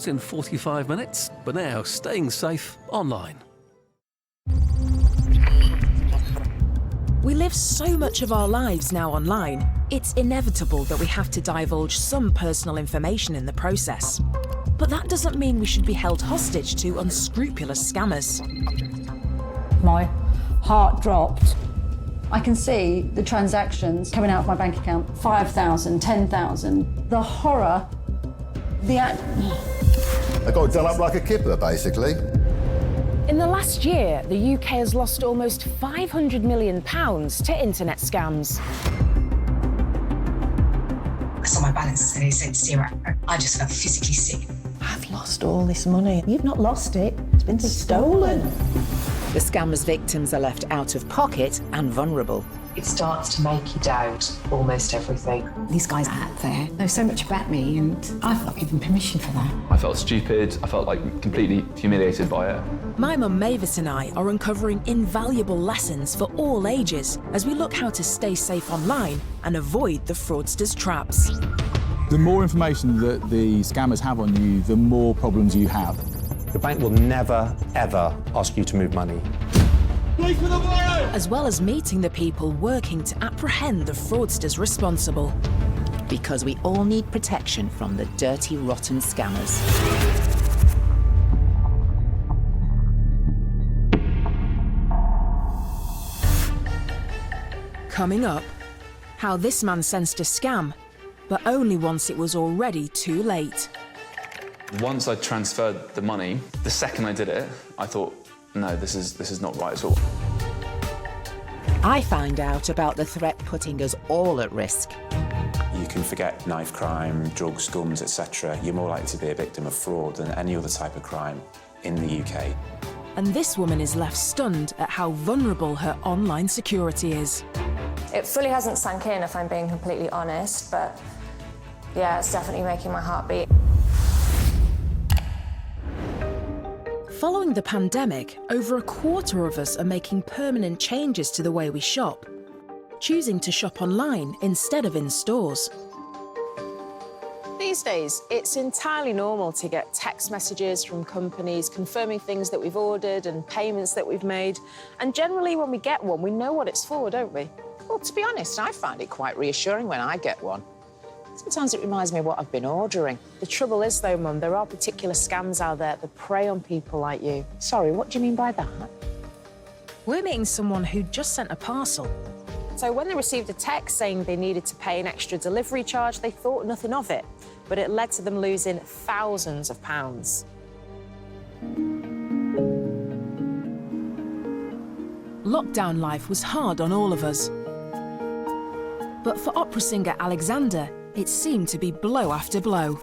in 45 minutes, but now staying safe online. We live so much of our lives now online, it's inevitable that we have to divulge some personal information in the process. But that doesn't mean we should be held hostage to unscrupulous scammers. My heart dropped. I can see the transactions coming out of my bank account, 5,000, 10,000. The horror, I got done up like a kipper, basically. In the last year, the UK has lost almost £500 million to internet scams. I saw my balance and it said 0. I just felt physically sick. I've lost all this money. You've not lost it, it's been stolen. The scammer's victims are left out of pocket and vulnerable. It starts to make you doubt almost everything. These guys out there know so much about me and I've not given permission for that. I felt stupid, I felt like completely humiliated by it. My mum Mavis and I are uncovering invaluable lessons for all ages as we look how to stay safe online and avoid the fraudsters' traps. The more information that the scammers have on you, the more problems you have. The bank will never, ever ask you to move money. As well as meeting the people working to apprehend the fraudsters responsible. Because we all need protection from the dirty, rotten scammers. Coming up, how this man sensed a scam, but only once it was already too late. Once I transferred the money, the second I did it, I thought, no, this is not right at all. I find out about the threat putting us all at risk. You can forget knife crime, drugs, guns, etc. You're more likely to be a victim of fraud than any other type of crime in the UK. And this woman is left stunned at how vulnerable her online security is. It fully hasn't sunk in, if I'm being completely honest, but yeah, it's definitely making my heart beat. Following the pandemic, over a quarter of us are making permanent changes to the way we shop, choosing to shop online instead of in stores. These days, it's entirely normal to get text messages from companies confirming things that we've ordered and payments that we've made. And generally, when we get one, we know what it's for, don't we? Well, to be honest, I find it quite reassuring when I get one. Sometimes it reminds me of what I've been ordering. The trouble is, though, Mum, there are particular scams out there that prey on people like you. Sorry, what do you mean by that? We're meeting someone who just sent a parcel. So when they received a text saying they needed to pay an extra delivery charge, they thought nothing of it, but it led to them losing thousands of pounds. Lockdown life was hard on all of us. But for opera singer Alexander, it seemed to be blow after blow.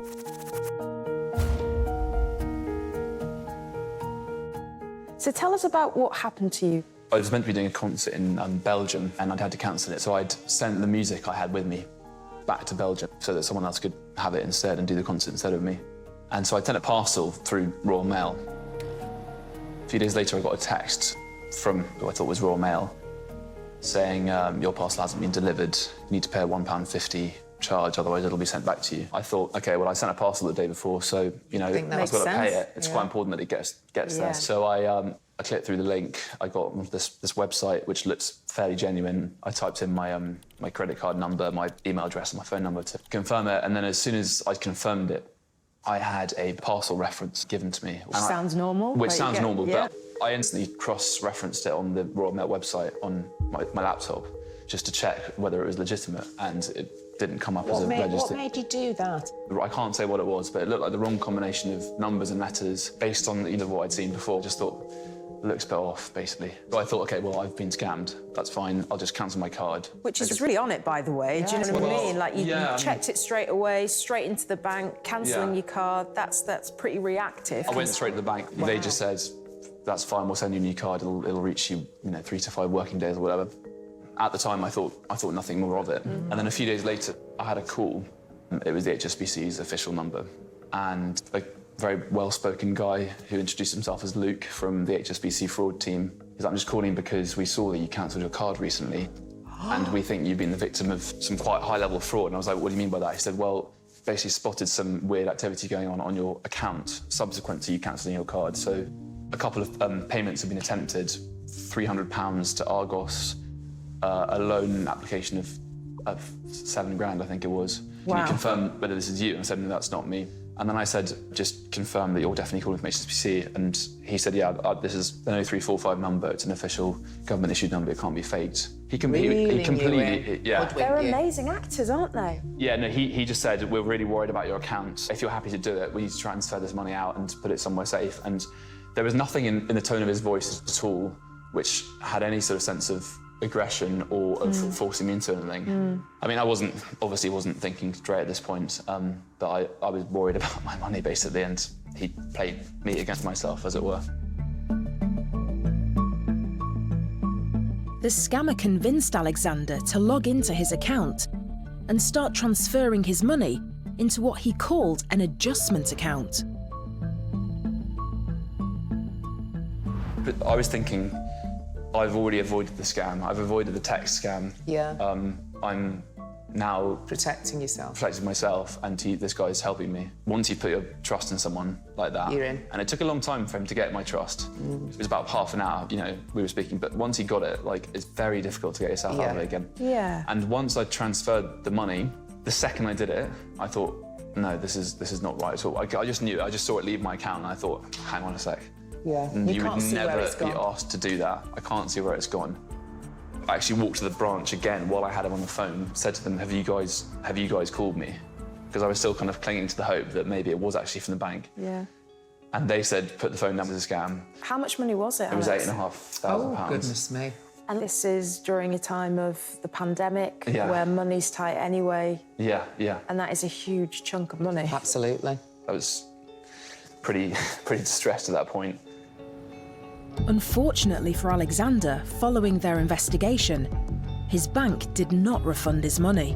So tell us about what happened to you. I was meant to be doing a concert in Belgium, and I'd had to cancel it, so I'd sent the music I had with me back to Belgium so that someone else could have it instead and do the concert instead of me. And so I sent a parcel through Royal Mail. A few days later, I got a text from who I thought was Royal Mail saying, your parcel hasn't been delivered, you need to pay a £1.50 charge, otherwise it'll be sent back to you. I thought, OK, well, I sent a parcel the day before, so, you know, I've got to pay it. It's quite important that it gets there. So I clicked through the link, I got onto this website, which looks fairly genuine. I typed in my credit card number, my email address and my phone number to confirm it, and then as soon as I confirmed it, I had a parcel reference given to me. Which sounds normal. Which sounds normal, but I instantly cross-referenced it on the Royal Mail website on my laptop just to check whether it was legitimate, and it didn't come up as a registered. What made you do that? I can't say what it was, but it looked like the wrong combination of numbers and letters based on what I'd seen before. Just thought, looks a bit off, basically. So I thought, OK, well, I've been scammed. That's fine. I'll just cancel my card. Which is really on it, by the way. Do you know what I mean? Like, you checked it straight away, straight into the bank, cancelling your card. That's pretty reactive. I went straight to the bank. Wow. They just said, that's fine, we'll send you a new card. It'll reach you, 3 to 5 working days or whatever. At the time, I thought nothing more of it. And then a few days later, I had a call. It was the HSBC's official number. And a very well-spoken guy who introduced himself as Luke from the HSBC fraud team. He's like, I'm just calling because we saw that you cancelled your card recently and we think you've been the victim of some quite high-level fraud. And I was like, what do you mean by that? He said, well, basically spotted some weird activity going on your account subsequent to you cancelling your card. So a couple of payments have been attempted, £300 to Argos, a loan application of £7,000, I think it was. Can you confirm whether this is you? And I said, no, that's not me. And then I said, just confirm that you're definitely calling from HSBC. And he said, yeah, this is an 0345 number. It's an official government-issued number. It can't be faked. He completely, yeah. They're amazing actors, aren't they? Yeah, no, he just said, we're really worried about your account. If you're happy to do it, we need to transfer this money out and put it somewhere safe. And there was nothing in the tone of his voice at all which had any sort of sense of aggression or of forcing me into anything. I mean, I obviously wasn't thinking straight at this point, but I was worried about my money, basically, and he played me against myself, as it were. The scammer convinced Alexander to log into his account and start transferring his money into what he called an adjustment account. But I was thinking, I've already avoided the scam. I've avoided the text scam. Yeah. I'm now protecting yourself. Protecting myself, and this guy's helping me. Once you put your trust in someone like that, you're in. And it took a long time for him to get my trust. It was about half an hour, you know, we were speaking, but once he got it, like, it's very difficult to get yourself out of it again. Yeah. And once I transferred the money, the second I did it, I thought, no, this is not right at all. I just knew, I just saw it leave my account, and I thought, hang on a sec. Yeah. You would never be asked to do that. I can't see where it's gone. I actually walked to the branch again while I had him on the phone, said to them, have you guys called me? Because I was still kind of clinging to the hope that maybe it was actually from the bank. Yeah. And they said, put the phone down as a scam. How much money was it, It was Alex? £8,500. Oh, goodness me. And this is during a time of the pandemic, Yeah. where money's tight anyway. Yeah, yeah. And that is a huge chunk of money. Absolutely. I was pretty distressed at that point. Unfortunately for Alexander, following their investigation, his bank did not refund his money.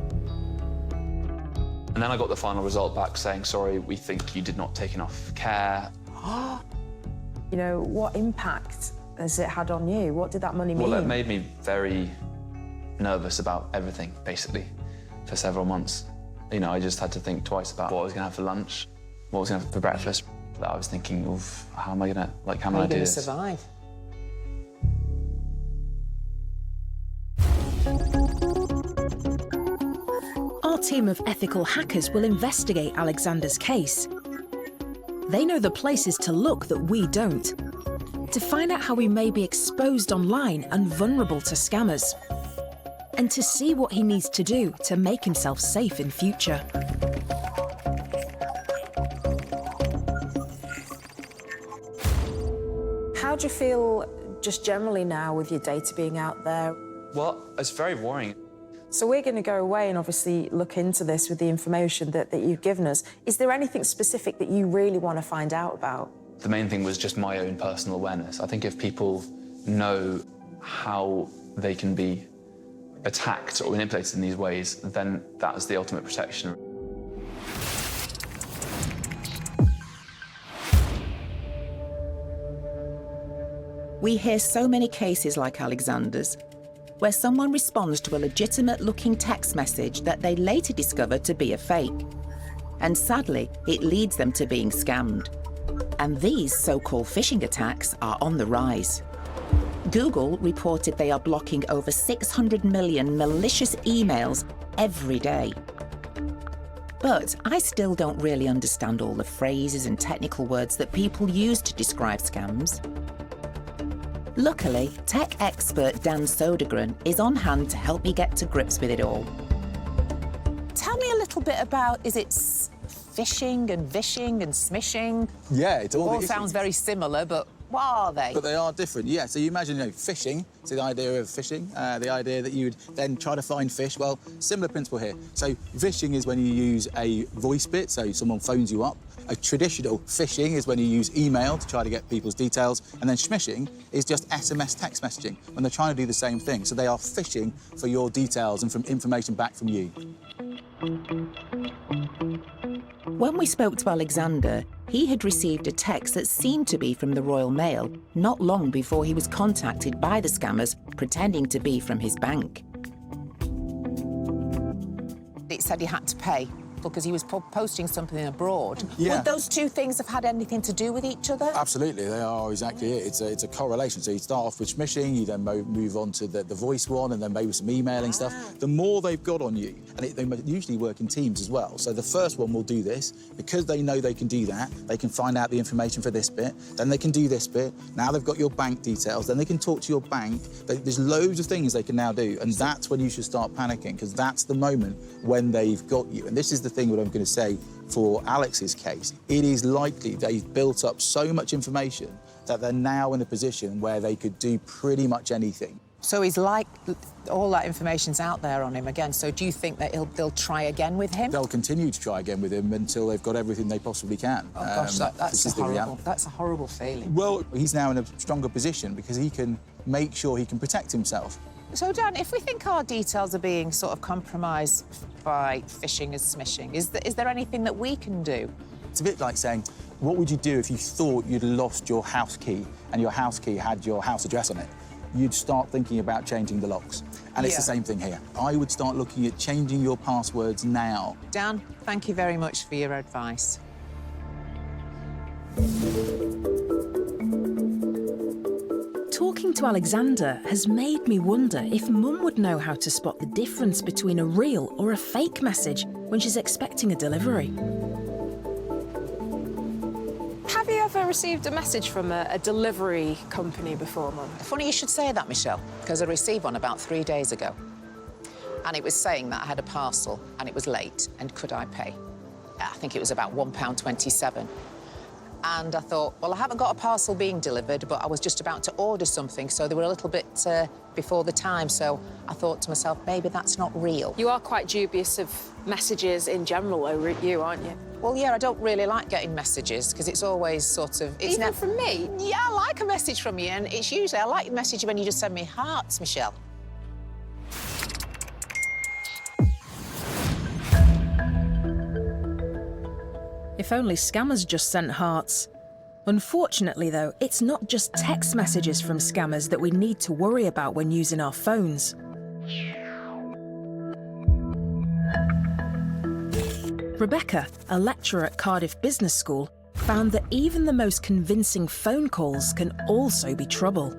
And then I got the final result back saying, sorry, we think you did not take enough care. You know, what impact has it had on you? What did that money mean? Well, it made me very nervous about everything, basically, for several months. You know, I just had to think twice about what I was going to have for lunch, what I was going to have for breakfast. I was thinking of how am I going to, like, how am I going to do this? Survive? Our team of ethical hackers will investigate Alexander's case. They know the places to look that we don't, to find out how he may be exposed online and vulnerable to scammers, and to see what he needs to do to make himself safe in future. How do you feel just generally now with your data being out there? Well, it's very worrying. So we're going to go away and obviously look into this with the information that you've given us. Is there anything specific that you really want to find out about? The main thing was just my own personal awareness. I think if people know how they can be attacked or manipulated in these ways, then that is the ultimate protection. We hear so many cases like Alexander's, where someone responds to a legitimate-looking text message that they later discover to be a fake. And sadly, it leads them to being scammed. And these so-called phishing attacks are on the rise. Google reported they are blocking over 600 million malicious emails every day. But I still don't really understand all the phrases and technical words that people use to describe scams. Luckily, tech expert Dan Sodergren is on hand to help me get to grips with it all. Tell me a little bit about, is it phishing and vishing and smishing? Yeah, it all sounds very similar, but what are they? But they are different, yeah. So you imagine, phishing, so the idea of phishing, the idea that you would then try to find fish. Well, similar principle here. So phishing is when you use a voice bit, so someone phones you up. A traditional phishing is when you use email to try to get people's details, and then smishing is just SMS text messaging, when they're trying to do the same thing. So they are phishing for your details and from information back from you. When we spoke to Alexander, he had received a text that seemed to be from the Royal Mail not long before he was contacted by the scammers pretending to be from his bank. It said he had to pay. because he was posting something abroad. Yeah. Would those two things have had anything to do with each other? Absolutely, they are exactly it. It's a correlation. So you start off with smishing, you then move on to the voice one, and then maybe some emailing stuff. The more they've got on you, and they usually work in teams as well. So the first one will do this. Because they know they can do that, they can find out the information for this bit, then they can do this bit. Now they've got your bank details, then they can talk to your bank. There's loads of things they can now do, and that's when you should start panicking, because that's the moment when they've got you. And this is the thing what I'm going to say for Alex's case. It is likely they've built up so much information that they're now in a position where they could do pretty much anything. So he's like, all that information's out there on him again. So do you think that they'll try again with him? They'll continue to try again with him until they've got everything they possibly can. Oh, gosh, that's a horrible feeling. Well, he's now in a stronger position because he can make sure he can protect himself. So, Dan, if we think our details are being sort of compromised by phishing and smishing, is there anything that we can do? It's a bit like saying, what would you do if you thought you'd lost your house key and your house key had your house address on it? You'd start thinking about changing the locks. And it's the same thing here. I would start looking at changing your passwords now. Dan, thank you very much for your advice. Talking to Alexander has made me wonder if Mum would know how to spot the difference between a real or a fake message when she's expecting a delivery. Have you ever received a message from a delivery company before, Mum? Funny you should say that, Michelle, because I received one about 3 days ago. And it was saying that I had a parcel and it was late, and could I pay? I think it was about £1.27. And I thought, well, I haven't got a parcel being delivered, but I was just about to order something, so they were a little bit before the time. So I thought to myself, maybe that's not real. You are quite dubious of messages in general, though, you, aren't you? Well, yeah, I don't really like getting messages, because it's always sort of... It's Even from me? Yeah, I like a message from you, and it's usually... I like a message when you just send me hearts, Michelle. If only scammers just sent hearts. Unfortunately, though, it's not just text messages from scammers that we need to worry about when using our phones. Rebecca, a lecturer at Cardiff Business School, found that even the most convincing phone calls can also be trouble.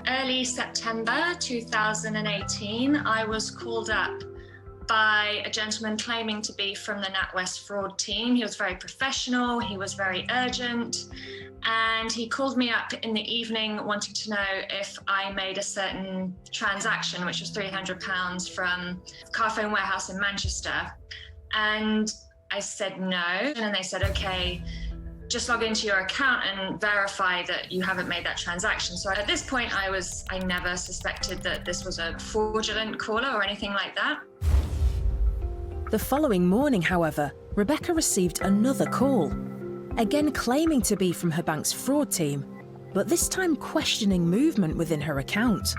Early September 2018, I was called up by a gentleman claiming to be from the NatWest fraud team. He was very professional, he was very urgent, and he called me up in the evening wanting to know if I made a certain transaction, which was £300 from Carphone Warehouse in Manchester. And I said no, and they said, okay, just log into your account and verify that you haven't made that transaction. So at this point, I never suspected that this was a fraudulent caller or anything like that. The following morning, however, Rebecca received another call, again claiming to be from her bank's fraud team, but this time questioning movement within her account.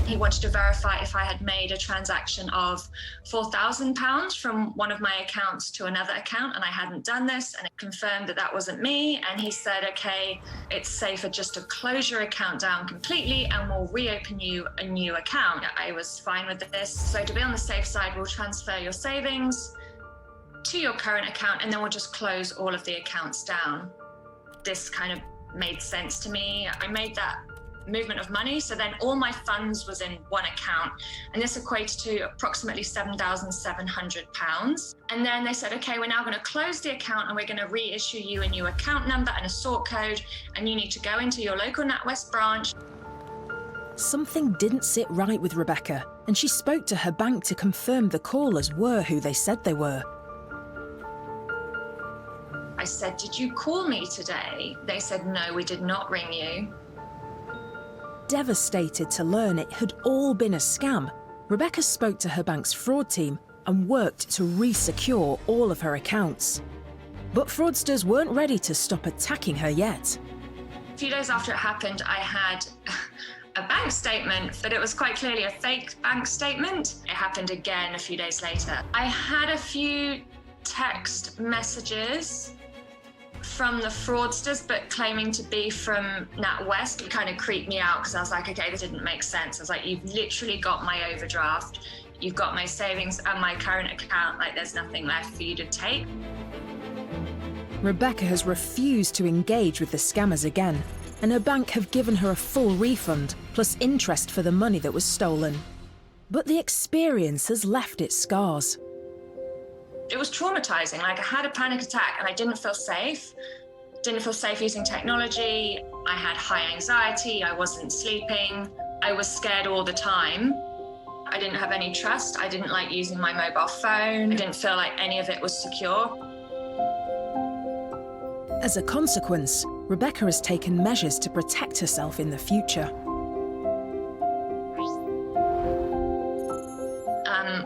He wanted to verify if I had made a transaction of £4,000 from one of my accounts to another account, and I hadn't done this, and it confirmed that that wasn't me. And he said, okay, it's safer just to close your account down completely and we'll reopen you a new account. I was fine with this. So to be on the safe side, we'll transfer your savings to your current account and then we'll just close all of the accounts down. This kind of made sense to me. I made that movement of money, so then all my funds was in one account, and this equates to approximately £7,700. And then they said, okay, we're now going to close the account and we're going to reissue you a new account number and a sort code, and you need to go into your local NatWest branch. Something didn't sit right with Rebecca, and she spoke to her bank to confirm the callers were who they said they were. I said, did you call me today? They said, no, we did not ring you. Devastated to learn it had all been a scam, Rebecca spoke to her bank's fraud team and worked to re-secure all of her accounts. But fraudsters weren't ready to stop attacking her yet. A few days after it happened, I had a bank statement, but it was quite clearly a fake bank statement. It happened again a few days later. I had a few text messages from the fraudsters, but claiming to be from NatWest. It kind of creeped me out because I was like, okay, this didn't make sense. I was like, you've literally got my overdraft, you've got my savings and my current account, like there's nothing left for you to take. Rebecca has refused to engage with the scammers again, and her bank have given her a full refund, plus interest for the money that was stolen. But the experience has left its scars. It was traumatizing. Like, I had a panic attack and I didn't feel safe. Didn't feel safe using technology. I had high anxiety, I wasn't sleeping. I was scared all the time. I didn't have any trust. I didn't like using my mobile phone. I didn't feel like any of it was secure. As a consequence, Rebecca has taken measures to protect herself in the future.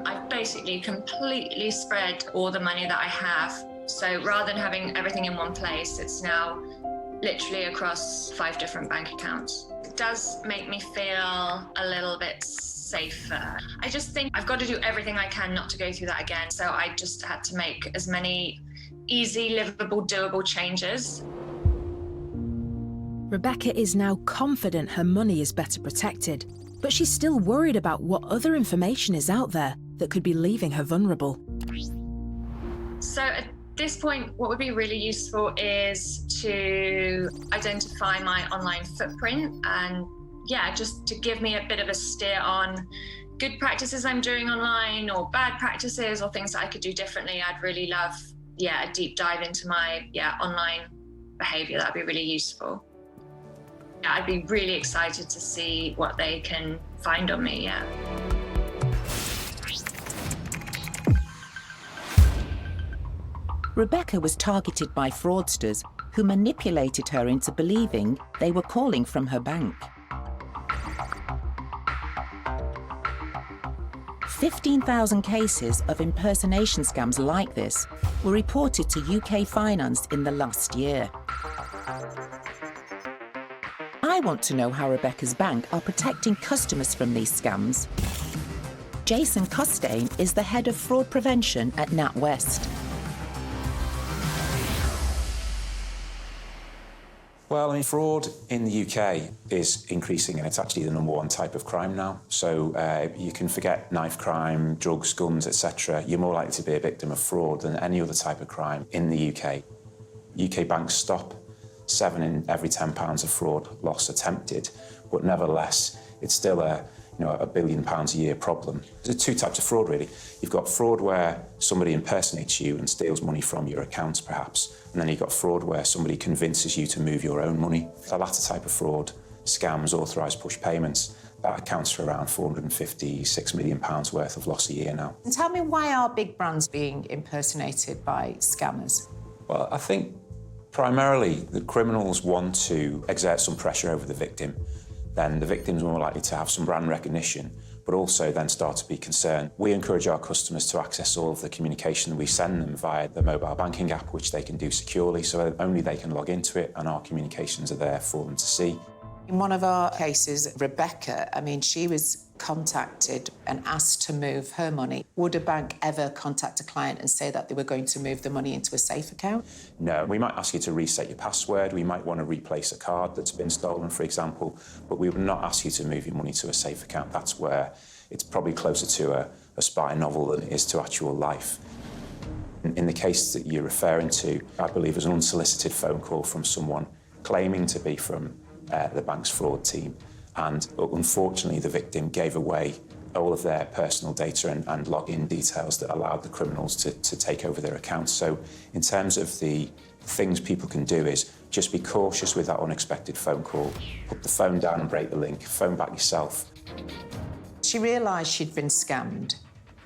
I've basically completely spread all the money that I have. So rather than having everything in one place, it's now literally across 5 different bank accounts. It does make me feel a little bit safer. I just think I've got to do everything I can not to go through that again. So I just had to make as many easy, livable, doable changes. Rebecca is now confident her money is better protected, but she's still worried about what other information is out there that could be leaving her vulnerable. So at this point, what would be really useful is to identify my online footprint and, yeah, just to give me a bit of a steer on good practices I'm doing online or bad practices or things that I could do differently. I'd really love, a deep dive into my, online behaviour. That'd be really useful. I'd be really excited to see what they can find on me, Rebecca was targeted by fraudsters who manipulated her into believing they were calling from her bank. 15,000 cases of impersonation scams like this were reported to UK Finance in the last year. I want to know how Rebecca's bank are protecting customers from these scams. Jason Costain is the head of fraud prevention at NatWest. Well, fraud in the UK is increasing, and it's actually the #1 type of crime now. So you can forget knife crime, drugs, guns, etc. You're more likely to be a victim of fraud than any other type of crime in the UK. UK banks stop 7 in every £10 of fraud loss attempted, but nevertheless, it's still a £1 billion a year problem. There's 2 types of fraud, really. You've got fraud where somebody impersonates you and steals money from your accounts, perhaps, and then you've got fraud where somebody convinces you to move your own money. The latter type of fraud, scams, authorised push payments, that accounts for around £456 million worth of loss a year now. And tell me, why are big brands being impersonated by scammers? Well, I think primarily the criminals want to exert some pressure over the victim. Then the victim's more likely to have some brand recognition, but also then start to be concerned. We encourage our customers to access all of the communication that we send them via the mobile banking app, which they can do securely, so only they can log into it and our communications are there for them to see. In one of our cases, Rebecca, she was contacted and asked to move her money. Would a bank ever contact a client and say that they were going to move the money into a safe account? No, we might ask you to reset your password, we might want to replace a card that's been stolen, for example, but we would not ask you to move your money to a safe account. That's where it's probably closer to a spy novel than it is to actual life. In the case that you're referring to, I believe it was an unsolicited phone call from someone claiming to be from the bank's fraud team, and unfortunately the victim gave away all of their personal data and login details that allowed the criminals to take over their accounts. So in terms of the things people can do is just be cautious with that unexpected phone call. Put the phone down and break the link, phone back yourself. She realised she'd been scammed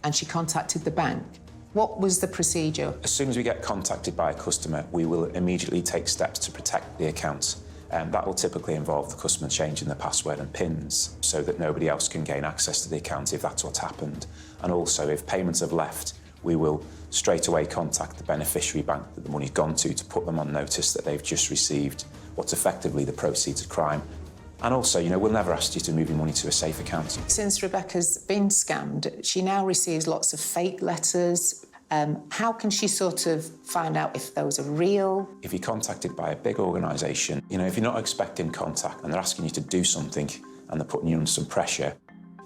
and she contacted the bank. What was the procedure? As soon as we get contacted by a customer, we will immediately take steps to protect the account. That will typically involve the customer changing the password and PINs so that nobody else can gain access to the account if that's what's happened. And also, if payments have left, we will straight away contact the beneficiary bank that the money's gone to put them on notice that they've just received what's effectively the proceeds of crime. And also, we'll never ask you to move your money to a safe account. Since Rebecca's been scammed, she now receives lots of fake letters How can she sort of find out if those are real? If you're contacted by a big organisation, you know, if you're not expecting contact and they're asking you to do something and they're putting you under some pressure,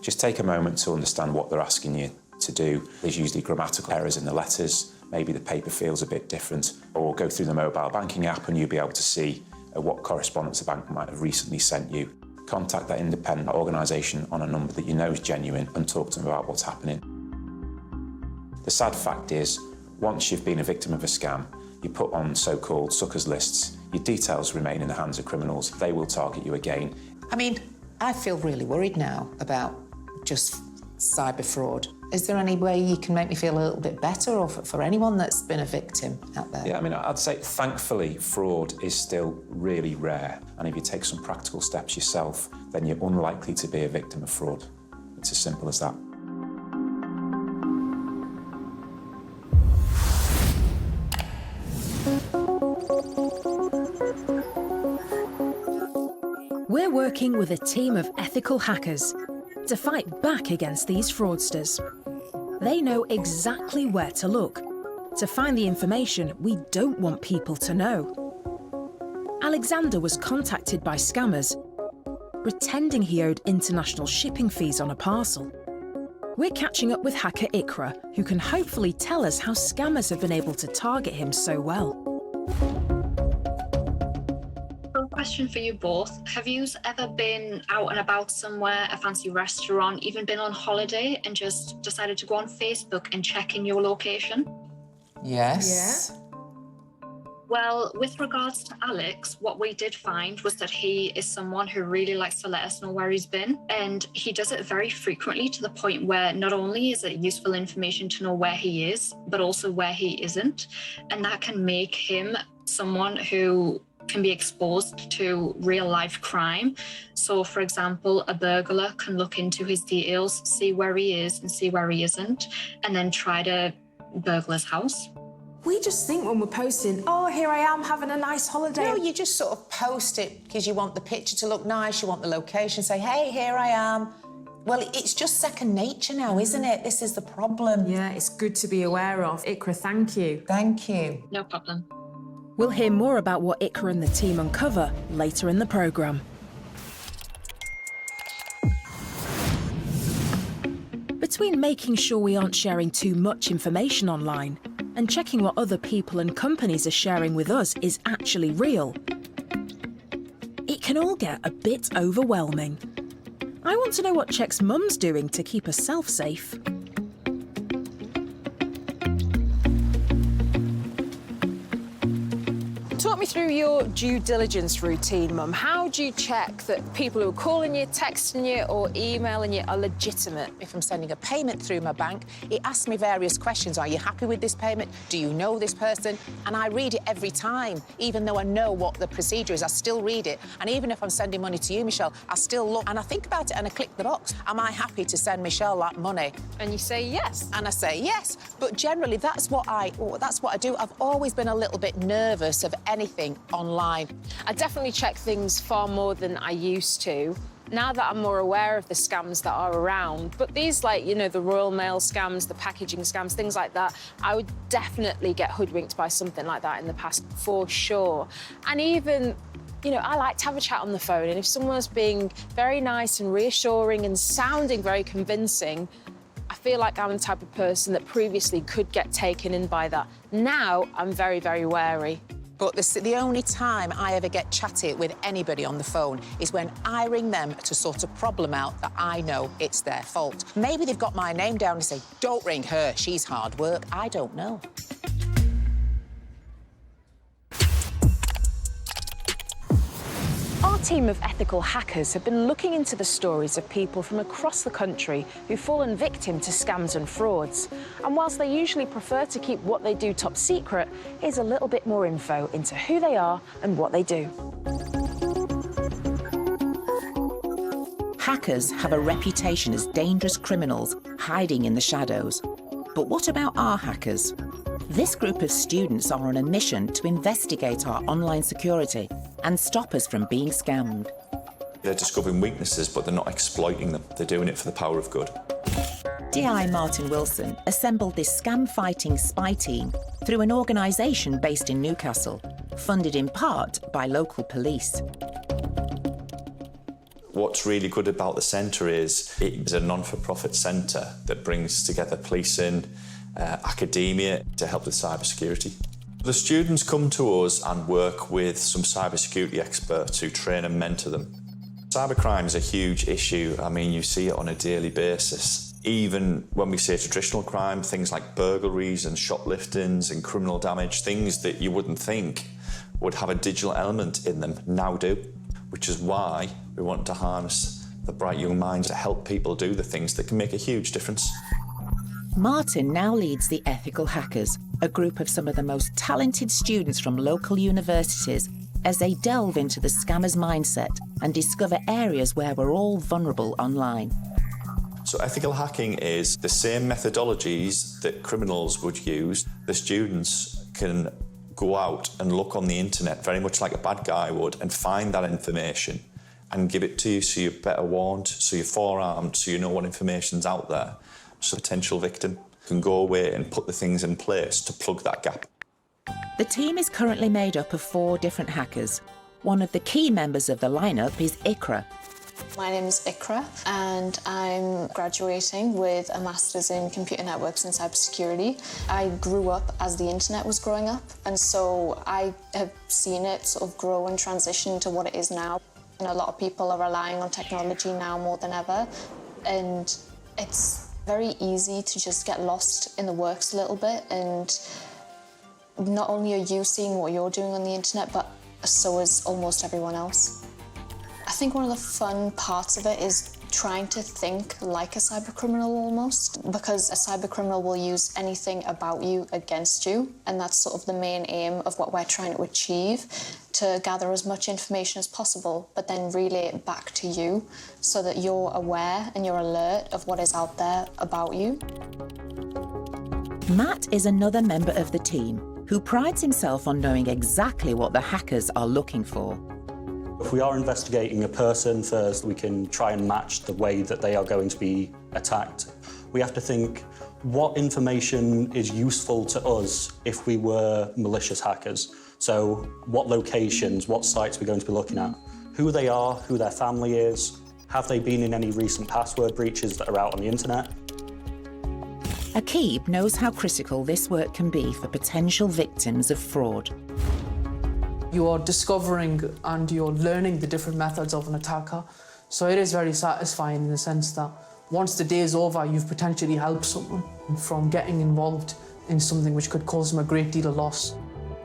just take a moment to understand what they're asking you to do. There's usually grammatical errors in the letters, maybe the paper feels a bit different, or go through the mobile banking app and you'll be able to see what correspondence the bank might have recently sent you. Contact that independent organisation on a number that you know is genuine and talk to them about what's happening. The sad fact is, once you've been a victim of a scam, you're put on so-called suckers lists, your details remain in the hands of criminals. They will target you again. I mean, I feel really worried now about just cyber fraud. Is there any way you can make me feel a little bit better, or for anyone that's been a victim out there? Yeah, I mean, I'd say, thankfully, fraud is still really rare. And if you take some practical steps yourself, then you're unlikely to be a victim of fraud. It's as simple as that. We're working with a team of ethical hackers to fight back against these fraudsters. They know exactly where to look to find the information we don't want people to know. Alexander was contacted by scammers, pretending he owed international shipping fees on a parcel. We're catching up with hacker Ikra, who can hopefully tell us how scammers have been able to target him so well. Question for you both. Have you ever been out and about somewhere, a fancy restaurant, even been on holiday and just decided to go on Facebook and check in your location? Yes. Yeah. Well, with regards to Alex, what we did find was that he is someone who really likes to let us know where he's been, and he does it very frequently to the point where not only is it useful information to know where he is, but also where he isn't, and that can make him someone who can be exposed to real-life crime. So, for example, a burglar can look into his details, see where he is and see where he isn't, and then try to burgle his house. We just think when we're posting, oh, here I am having a nice holiday. No, you just sort of post it because you want the picture to look nice, you want the location, say, hey, here I am. Well, it's just second nature now, isn't it? This is the problem. Yeah, it's good to be aware of. Ikra, thank you. Thank you. No problem. We'll hear more about what Ikra and the team uncover later in the programme. Between making sure we aren't sharing too much information online and checking what other people and companies are sharing with us is actually real, it can all get a bit overwhelming. I want to know what Check's mum's doing to keep herself safe. Talk me through your due diligence routine, Mum. How do you check that people who are calling you, texting you or emailing you are legitimate? If I'm sending a payment through my bank, it asks me various questions. Are you happy with this payment? Do you know this person? And I read it every time. Even though I know what the procedure is, I still read it. And even if I'm sending money to you, Michelle, I still look and I think about it and I click the box. Am I happy to send Michelle that money? And you say yes. And I say yes. But generally, that's what I do. I've always been a little bit nervous of anything online. I definitely check things far more than I used to. Now that I'm more aware of the scams that are around, but these, like, you know, the Royal Mail scams, the packaging scams, things like that, I would definitely get hoodwinked by something like that in the past, for sure. And even, you know, I like to have a chat on the phone, and if someone's being very nice and reassuring and sounding very convincing, I feel like I'm the type of person that previously could get taken in by that. Now, I'm very, very wary. But the only time I ever get chatty with anybody on the phone is when I ring them to sort a problem out that I know it's their fault. Maybe they've got my name down and say, don't ring her, she's hard work. I don't know. Our team of ethical hackers have been looking into the stories of people from across the country who've fallen victim to scams and frauds. And whilst they usually prefer to keep what they do top secret, here's a little bit more info into who they are and what they do. Hackers have a reputation as dangerous criminals hiding in the shadows. But what about our hackers? This group of students are on a mission to investigate our online security and stop us from being scammed. They're discovering weaknesses, but they're not exploiting them. They're doing it for the power of good. DI Martin Wilson assembled this scam-fighting spy team through an organisation based in Newcastle, funded in part by local police. What's really good about the centre is it's a non-for-profit centre that brings together policing, academia to help with cybersecurity. The students come to us and work with some cybersecurity experts who train and mentor them. Cybercrime is a huge issue. I mean, you see it on a daily basis. Even when we say traditional crime, things like burglaries and shopliftings and criminal damage, things that you wouldn't think would have a digital element in them, now do, which is why we want to harness the bright young minds to help people do the things that can make a huge difference. Martin now leads the Ethical Hackers, a group of some of the most talented students from local universities, as they delve into the scammer's mindset and discover areas where we're all vulnerable online. So ethical hacking is the same methodologies that criminals would use. The students can go out and look on the internet, very much like a bad guy would, and find that information and give it to you so you're better warned, so you're forearmed, so you know what information's out there. So a potential victim can go away and put the things in place to plug that gap. The team is currently made up of 4 different hackers. One of the key members of the lineup is Ikra. My name is Ikra and I'm graduating with a Master's in Computer Networks and Cybersecurity. I grew up as the internet was growing up, and so I have seen it sort of grow and transition to what it is now. And a lot of people are relying on technology now more than ever, and it's very easy to just get lost in the works a little bit, and not only are you seeing what you're doing on the internet, but so is almost everyone else. I think one of the fun parts of it is trying to think like a cybercriminal almost, because a cybercriminal will use anything about you against you, and that's sort of the main aim of what we're trying to achieve, to gather as much information as possible, but then relay it back to you so that you're aware and you're alert of what is out there about you. Matt is another member of the team who prides himself on knowing exactly what the hackers are looking for. If we are investigating a person first, we can try and match the way that they are going to be attacked. We have to think, what information is useful to us if we were malicious hackers? So what locations, what sites we're going to be looking at, who they are, who their family is, have they been in any recent password breaches that are out on the internet? Akib knows how critical this work can be for potential victims of fraud. You are discovering and you're learning the different methods of an attacker. So it is very satisfying in the sense that once the day is over, you've potentially helped someone from getting involved in something which could cause them a great deal of loss.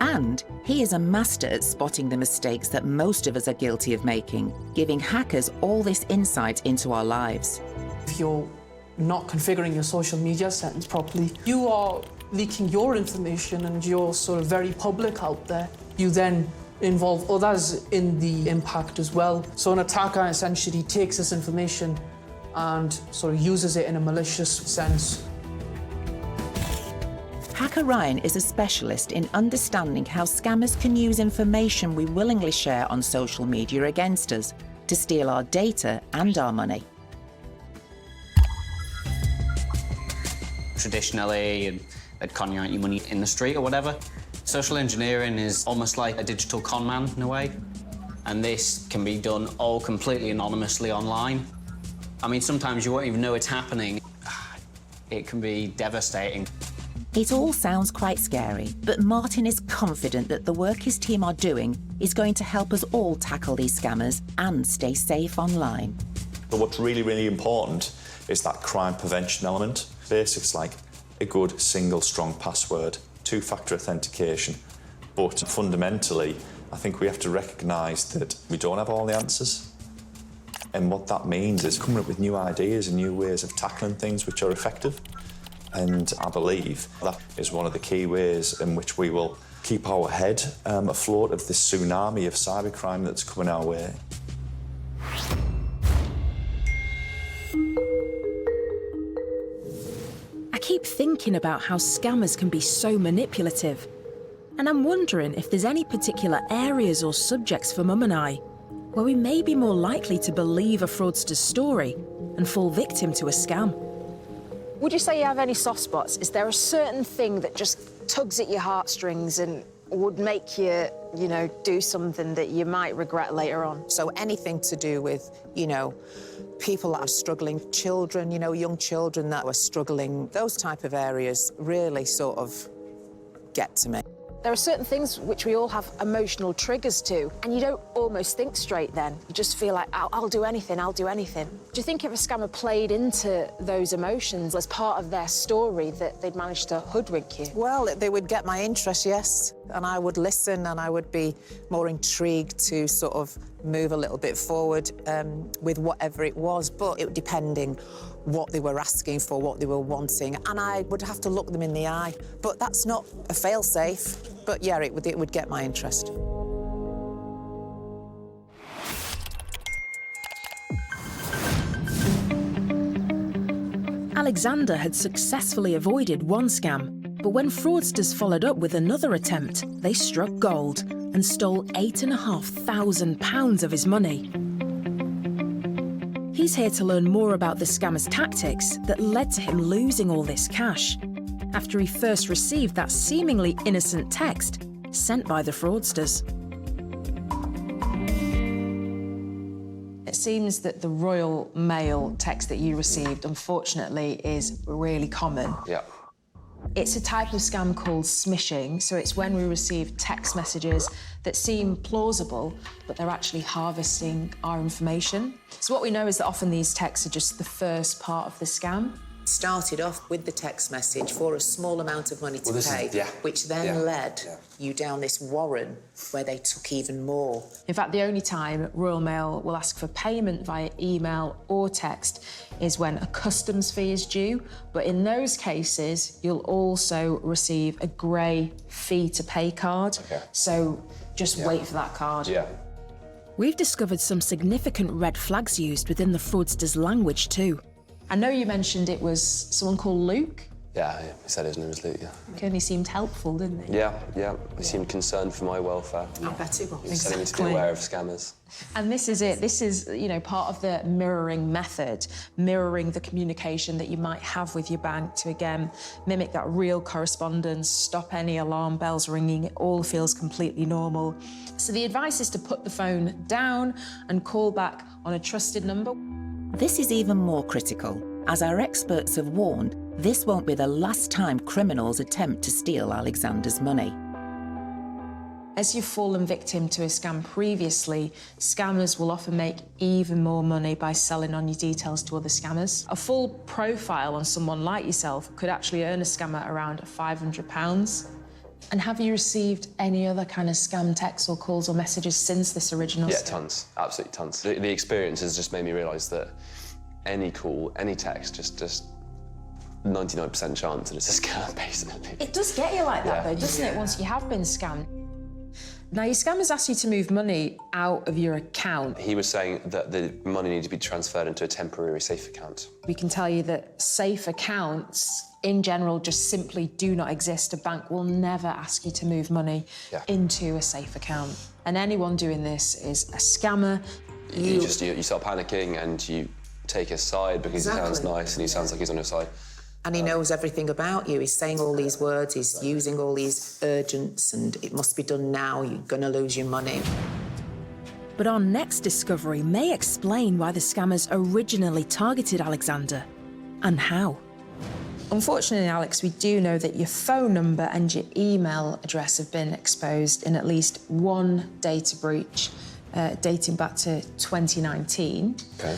And he is a master at spotting the mistakes that most of us are guilty of making, giving hackers all this insight into our lives. If you're not configuring your social media settings properly, you are leaking your information and you're sort of very public out there. You then involve others in the impact as well. So an attacker essentially takes this information and sort of uses it in a malicious sense. Hacker Ryan is a specialist in understanding how scammers can use information we willingly share on social media against us to steal our data and our money. Traditionally, they'd con you out your money in the street or whatever. Social engineering is almost like a digital con man in a way, and this can be done all completely anonymously online. I mean, sometimes you won't even know it's happening. It can be devastating. It all sounds quite scary, but Martin is confident that the work his team are doing is going to help us all tackle these scammers and stay safe online. But what's really, really important is that crime prevention element. Basics like a good single strong password, 2-factor authentication. But fundamentally, I think we have to recognise that we don't have all the answers. And what that means is coming up with new ideas and new ways of tackling things which are effective. And I believe that is one of the key ways in which we will keep our head afloat of this tsunami of cybercrime that's coming our way. I keep thinking about how scammers can be so manipulative. And I'm wondering if there's any particular areas or subjects for Mum and I where we may be more likely to believe a fraudster's story and fall victim to a scam. Would you say you have any soft spots? Is there a certain thing that just tugs at your heartstrings and would make you, you know, do something that you might regret later on? So anything to do with, you know, people that are struggling, children, you know, young children that are struggling, those type of areas really sort of get to me. There are certain things which we all have emotional triggers to, and you don't almost think straight then. You just feel like, I'll do anything, I'll do anything. Do you think if a scammer played into those emotions as part of their story that they'd manage to hoodwink you? Well, they would get my interest, yes, and I would listen and I would be more intrigued to sort of move a little bit forward with whatever it was, but it depending what they were asking for, what they were wanting, and I would have to look them in the eye. But that's not a fail-safe, but yeah, it would get my interest. Alexander had successfully avoided one scam, but when fraudsters followed up with another attempt, they struck gold and stole £8,500 of his money. He's here to learn more about the scammer's tactics that led to him losing all this cash after he first received that seemingly innocent text sent by the fraudsters. It seems that the Royal Mail text that you received, unfortunately, is really common. Yeah. It's a type of scam called smishing, so it's when we receive text messages that seem plausible, but they're actually harvesting our information. So what we know is that often these texts are just the first part of the scam. Started off with the text message for a small amount of money to pay, which then led you down this warren where they took even more. In fact, the only time Royal Mail will ask for payment via email or text is when a customs fee is due, but in those cases, you'll also receive a grey fee to pay card. So just wait for that card. We've discovered some significant red flags used within the fraudster's language too. I know you mentioned it was someone called Luke. Yeah, he said his name was Luke, yeah. And he seemed helpful, didn't he? Yeah. He seemed concerned for my welfare. I bet he was. He was telling me to be aware of scammers. And this is it. This is, you know, part of the mirroring method, mirroring the communication that you might have with your bank to, again, mimic that real correspondence, stop any alarm bells ringing. It all feels completely normal. So the advice is to put the phone down and call back on a trusted number. This is even more critical. As our experts have warned, this won't be the last time criminals attempt to steal Alexander's money. As you've fallen victim to a scam previously, scammers will often make even more money by selling on your details to other scammers. A full profile on someone like yourself could actually earn a scammer around £500. And have you received any other kind of scam texts or calls or messages since this original Yeah, scam? tons, absolutely tons. The experience has just made me realise that any call, any text, just 99% chance that it's a scam, basically. It does get you like that, though, doesn't it, once you have been scammed? Now, your scammers asked you to move money out of your account. He was saying that the money needed to be transferred into a temporary safe account. We can tell you that safe accounts, in general, just simply do not exist. A bank will never ask you to move money into a safe account. And anyone doing this is a scammer. You start panicking and you take his side because he sounds nice and he sounds like he's on your side. And he knows everything about you. He's saying all these words, he's using all these urgents, and it must be done now, you're gonna lose your money. But our next discovery may explain why the scammers originally targeted Alexander, and how. Unfortunately, Alex, we do know that your phone number and your email address have been exposed in at least one data breach dating back to 2019. Okay.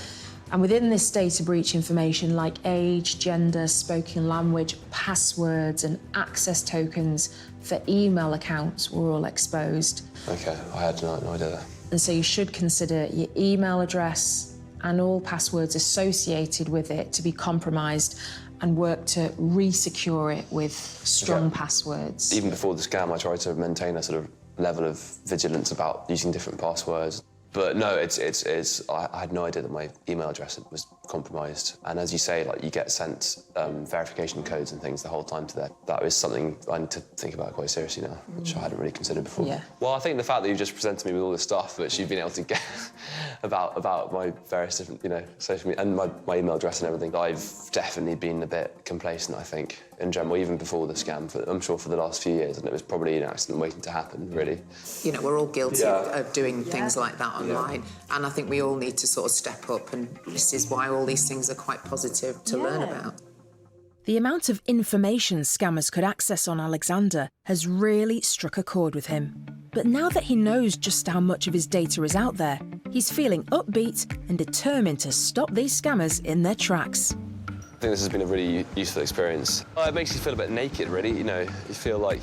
And within this data breach information, like age, gender, spoken language, passwords and access tokens for email accounts were all exposed. Okay, I had no idea. And so you should consider your email address and all passwords associated with it to be compromised and work to re-secure it with strong passwords. Even before the scam, I tried to maintain a sort of level of vigilance about using different passwords. But no, I had no idea that my email address was compromised. And as you say, like, you get sent verification codes and things the whole time to there. That is something I need to think about quite seriously now, which I hadn't really considered before. Yeah. Well, I think the fact that you've just presented me with all this stuff which you've been able to get about my various different, you know, social media and my email address and everything, I've definitely been a bit complacent, I think, in general, even before the scam. I'm sure for the last few years, and it was probably an accident waiting to happen, really. You know, we're all guilty of doing things like that online, and I think we all need to sort of step up, and this is why all these things are quite positive to learn about. The amount of information scammers could access on Alexander has really struck a chord with him. But now that he knows just how much of his data is out there, he's feeling upbeat and determined to stop these scammers in their tracks. I think this has been a really useful experience. It makes you feel a bit naked, really. You know, you feel like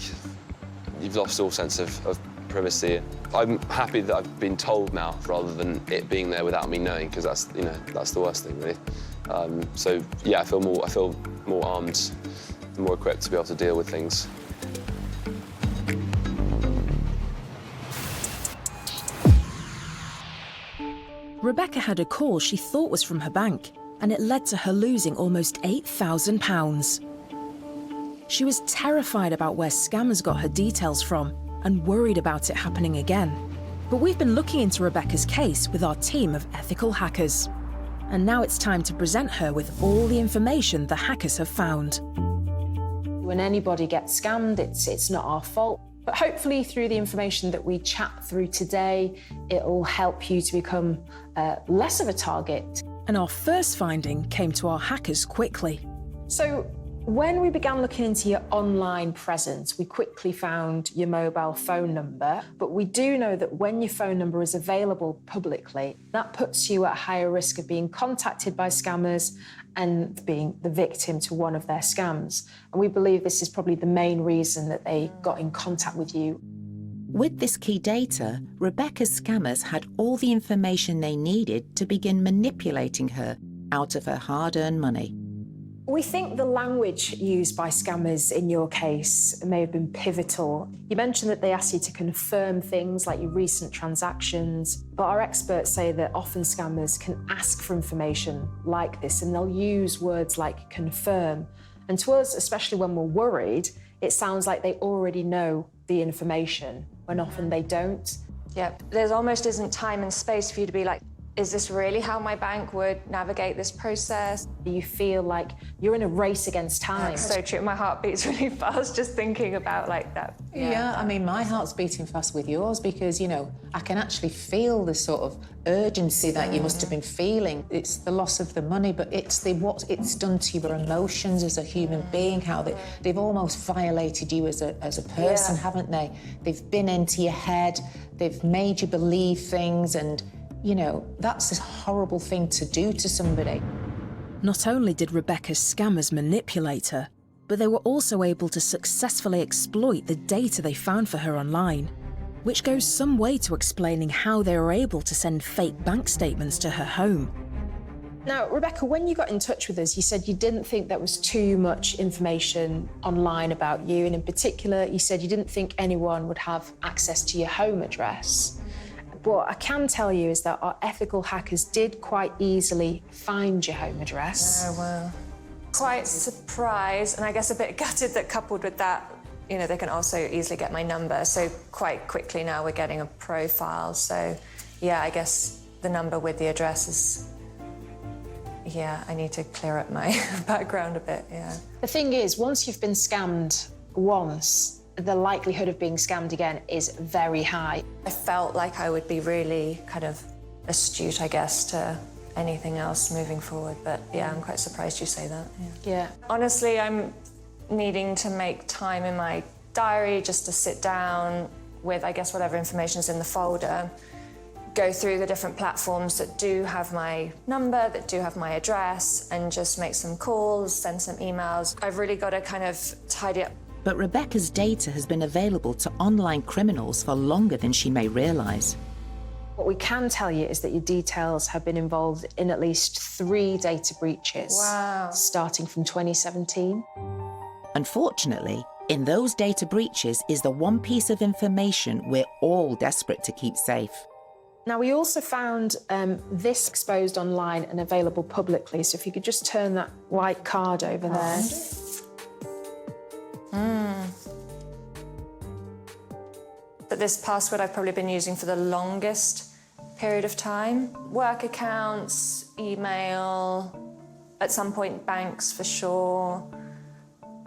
you've lost all sense of privacy. I'm happy that I've been told now, rather than it being there without me knowing, because that's, you know, that's the worst thing, really. So yeah, I feel more armed, more equipped to be able to deal with things. Rebecca had a call she thought was from her bank, and it led to her losing almost £8,000. She was terrified about where scammers got her details from and worried about it happening again. But we've been looking into Rebecca's case with our team of ethical hackers. And now it's time to present her with all the information the hackers have found. When anybody gets scammed, it's not our fault. But hopefully through the information that we chat through today, it'll help you to become less of a target. And our first finding came to our hackers quickly. So when we began looking into your online presence, we quickly found your mobile phone number. But we do know that when your phone number is available publicly, that puts you at higher risk of being contacted by scammers and being the victim to one of their scams. And we believe this is probably the main reason that they got in contact with you. With this key data, Rebecca's scammers had all the information they needed to begin manipulating her out of her hard-earned money. We think the language used by scammers in your case may have been pivotal. You mentioned that they asked you to confirm things like your recent transactions, but our experts say that often scammers can ask for information like this, and they'll use words like confirm. And to us, especially when we're worried, it sounds like they already know the information, when often they don't. Yep, there's almost isn't time and space for you to be like, is this really how my bank would navigate this process? You feel like you're in a race against time. That's so true. My heart beats really fast just thinking about like that. Yeah, I mean, my heart's beating fast with yours because, you know, I can actually feel the sort of urgency that you must have been feeling. It's the loss of the money, but it's what it's done to your emotions as a human being, how they've almost violated you as a person, haven't they? They've been into your head, they've made you believe things, and you know, that's a horrible thing to do to somebody. Not only did Rebecca's scammers manipulate her, but they were also able to successfully exploit the data they found for her online, which goes some way to explaining how they were able to send fake bank statements to her home. Now, Rebecca, when you got in touch with us, you said you didn't think there was too much information online about you, and in particular, you said you didn't think anyone would have access to your home address. What I can tell you is that our ethical hackers did quite easily find your home address. Oh, wow. Quite surprised, and I guess a bit gutted that coupled with that, you know, they can also easily get my number. So quite quickly now we're getting a profile. So yeah, I guess the number with the address is, yeah, I need to clear up my background a bit, yeah. The thing is, once you've been scammed once, the likelihood of being scammed again is very high. I felt like I would be really kind of astute, I guess, to anything else moving forward. But yeah, I'm quite surprised you say that. Yeah. Honestly, I'm needing to make time in my diary just to sit down with, I guess, whatever information is in the folder, go through the different platforms that do have my number, that do have my address, and just make some calls, send some emails. I've really got to kind of tidy up. But Rebecca's data has been available to online criminals for longer than she may realise. What we can tell you is that your details have been involved in at least 3 data breaches. Wow. Starting from 2017. Unfortunately, in those data breaches is the one piece of information we're all desperate to keep safe. Now, we also found this exposed online and available publicly, so if you could just turn that white card over there. But this password I've probably been using for the longest period of time. Work accounts, email, at some point banks for sure.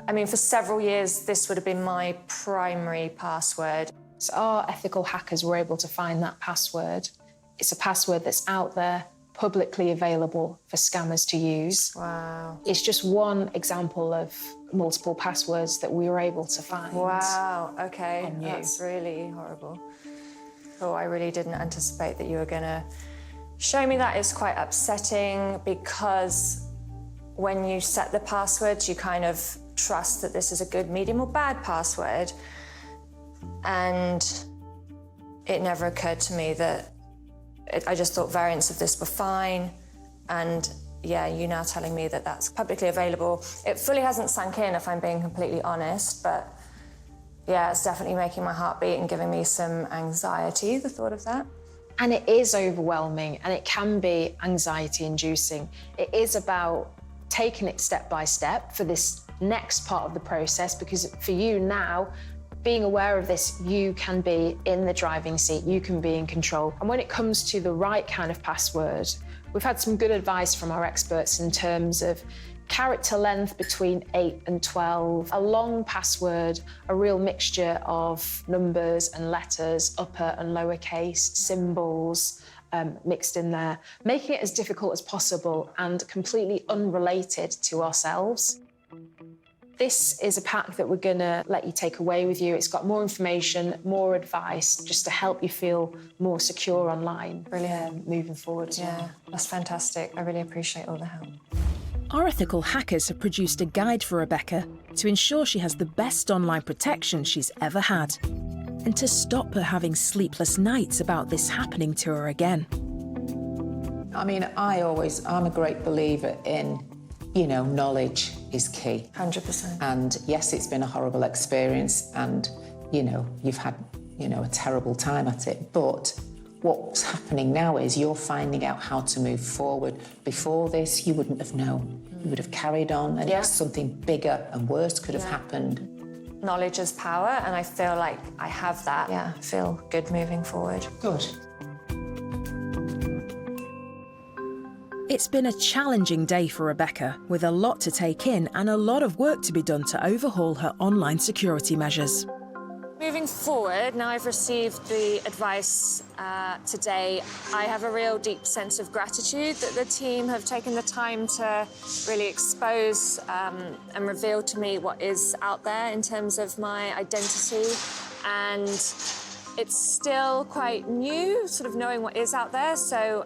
I mean, for several years, this would have been my primary password. So our ethical hackers were able to find that password. It's a password that's out there, publicly available for scammers to use. Wow. It's just one example of multiple passwords that we were able to find. Wow, okay, that's really horrible. Oh, I really didn't anticipate that you were gonna show me that. It's quite upsetting because when you set the passwords, you kind of trust that this is a good, medium or bad password. And it never occurred to me that I just thought variants of this were fine. And yeah, you now telling me that that's publicly available. It fully hasn't sunk in, if I'm being completely honest, but yeah, it's definitely making my heart beat and giving me some anxiety, the thought of that. And it is overwhelming and it can be anxiety-inducing. It is about taking it step by step for this next part of the process, because for you now, being aware of this, you can be in the driving seat, you can be in control. And when it comes to the right kind of password, we've had some good advice from our experts in terms of character length between 8 and 12, a long password, a real mixture of numbers and letters, upper and lowercase, symbols mixed in there, making it as difficult as possible and completely unrelated to ourselves. This is a pack that we're gonna let you take away with you. It's got more information, more advice, just to help you feel more secure online. Brilliant. Moving forward. Yeah, that's fantastic. I really appreciate all the help. Our ethical hackers have produced a guide for Rebecca to ensure she has the best online protection she's ever had, and to stop her having sleepless nights about this happening to her again. I mean, I'm a great believer in, knowledge is key. 100%. And yes, it's been a horrible experience and, you've had, a terrible time at it. But what's happening now is you're finding out how to move forward. Before this, you wouldn't have known. You would have carried on and something bigger and worse could have happened. Knowledge is power, and I feel like I have that. Yeah, I feel good moving forward. Good. It's been a challenging day for Rebecca, with a lot to take in and a lot of work to be done to overhaul her online security measures. Moving forward, now I've received the advice today, I have a real deep sense of gratitude that the team have taken the time to really expose and reveal to me what is out there in terms of my identity. And it's still quite new, sort of knowing what is out there, so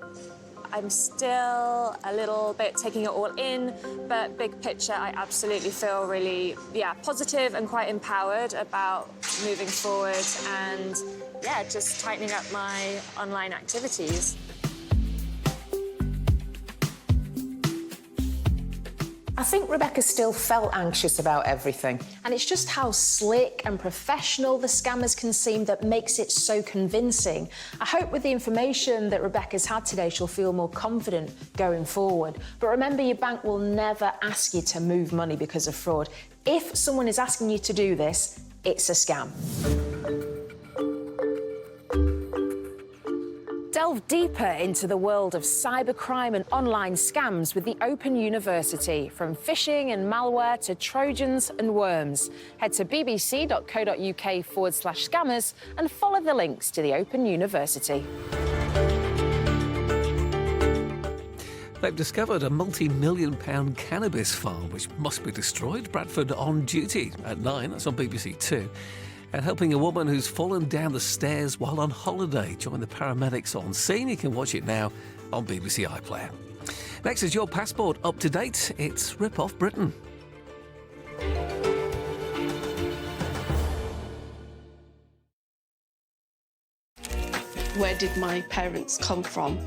I'm still a little bit taking it all in, but big picture, I absolutely feel really, positive and quite empowered about moving forward and, just tightening up my online activities. I think Rebecca still felt anxious about everything. And it's just how slick and professional the scammers can seem that makes it so convincing. I hope with the information that Rebecca's had today, she'll feel more confident going forward. But remember, your bank will never ask you to move money because of fraud. If someone is asking you to do this, it's a scam. Delve deeper into the world of cybercrime and online scams with the Open University. From phishing and malware to Trojans and worms. Head to bbc.co.uk/scammers and follow the links to the Open University. They've discovered a multi-million-pound cannabis farm which must be destroyed. Bradford on duty at 9. That's on BBC Two. And helping a woman who's fallen down the stairs while on holiday. Join the paramedics on scene. You can watch it now on BBC iPlayer. Next is Your Passport Up to Date. It's Rip Off Britain. Where did my parents come from?